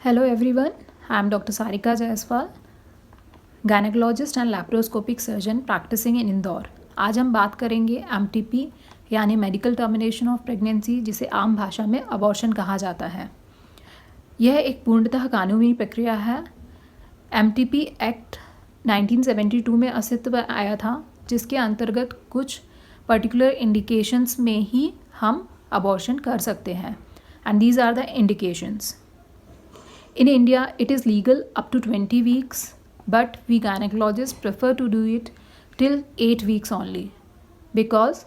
Hello everyone, I am Dr. Sarika Jaiswal, gynaecologist and laparoscopic surgeon practising in Indore. आज हम बात करेंगे MTP यानी मेडिकल टर्मिनेशन ऑफ प्रेगनेंसी, जिसे आम भाषा में अबॉर्शन कहा जाता है। यह एक पूर्णतः कानूनी प्रक्रिया है। एमटीपी एक्ट 1972 में अस्तित्व में आया था, जिसके अंतर्गत कुछ पर्टिकुलर इंडिकेशंस में ही हम अबॉर्शन कर सकते हैं, and these are the indications. In India, it is legal up to 20 weeks, but we gynecologists prefer to do it till 8 weeks only, because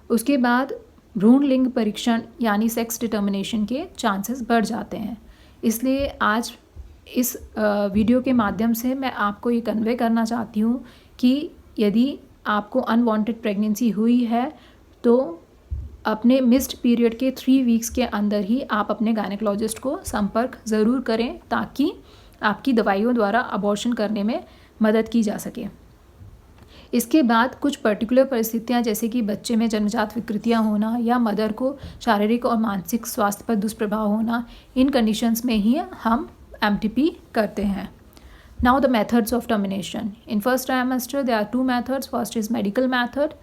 उसके बाद भ्रूण लिंग परीक्षण यानी सेक्स डिटर्मिनेशन के चांसेस बढ़ जाते हैं। इसलिए आज इस वीडियो के माध्यम से मैं आपको ये कन्वे करना चाहती हूँ कि यदि आपको अनवांटेड प्रेगनेंसी हुई है तो अपने मिस्ड पीरियड के 3 वीक्स के अंदर ही आप अपने गायनेकोलॉजिस्ट को संपर्क ज़रूर करें, ताकि आपकी दवाइयों द्वारा अबॉर्शन करने में मदद की जा सके। इसके बाद कुछ पर्टिकुलर परिस्थितियां, जैसे कि बच्चे में जन्मजात विकृतियां होना या मदर को शारीरिक और मानसिक स्वास्थ्य पर दुष्प्रभाव होना, इन कंडीशंस में ही हम एमटीपी करते हैं। Now the methods of termination. In first trimester there are 2 methods. First is medical method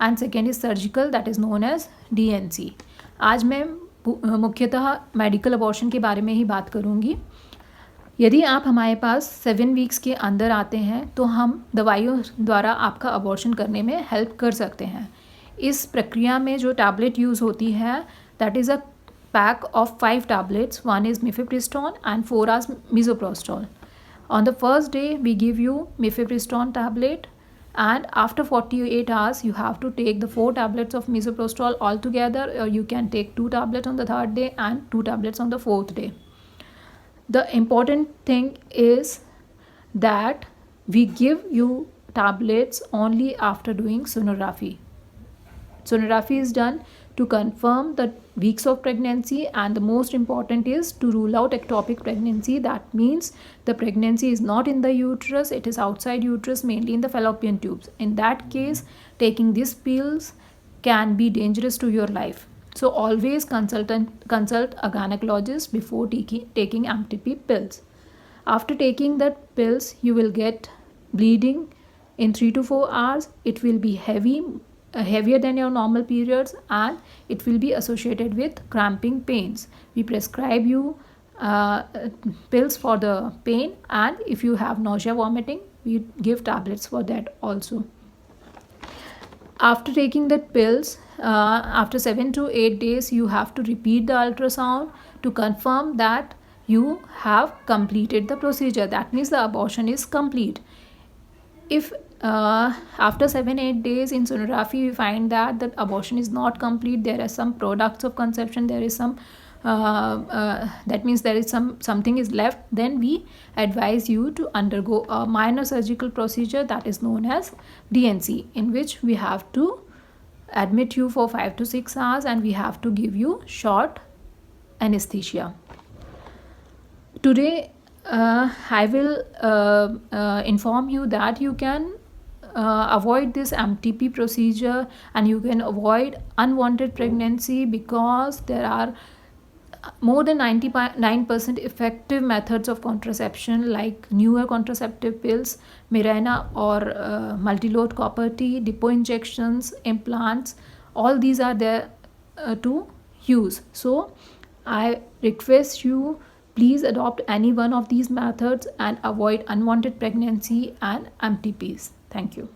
and second is surgical, that is known as DNC। आज मैं मुख्यतः मेडिकल अबॉर्शन के बारे में ही बात करूँगी। यदि आप हमारे पास 7 वीक्स के अंदर आते हैं तो हम दवाइयों द्वारा आपका अबॉर्शन करने में हेल्प कर सकते हैं। इस प्रक्रिया में जो टैबलेट यूज़ होती है, that is a pack of 5 tablets. 1 is mifepristone and 4 are misoprostol. On the first day we give you mifepristone tablet, and after 48 hours you have to take the 4 tablets of misoprostol all together, or you can take 2 tablets on the 3rd day and 2 tablets on the 4th day. The important thing is that we give you tablets only after doing sonography. Sonography is done to confirm the weeks of pregnancy, and the most important is to rule out ectopic pregnancy. That means the pregnancy is not in the uterus, it is outside uterus, mainly in the fallopian tubes. In that case, taking these pills can be dangerous to your life. So always consult a gynecologist before taking MTP pills. After taking the pills, you will get bleeding in 3 to 4 hours. It will be heavier than your normal periods, and it will be associated with cramping pains. We prescribe you pills for the pain, and if you have nausea, vomiting, we give tablets for that also. After taking the pills, after 7 to 8 days, you have to repeat the ultrasound to confirm that you have completed the procedure. That means the abortion is complete. If after 7-8 days in sonography we find that the abortion is not complete, there are some products of conception, there is some that means there is something is left, then we advise you to undergo a minor surgical procedure, that is known as DNC, in which we have to admit you for 5 to 6 hours and we have to give you short anesthesia. Today I will inform you that you can avoid this MTP procedure and you can avoid unwanted pregnancy, because there are more than 99% effective methods of contraception, like newer contraceptive pills, Mirena or multilode copper T, depot injections, implants. All these are there to use. So I request you, please adopt any one of these methods and avoid unwanted pregnancy and MTPs. Thank you.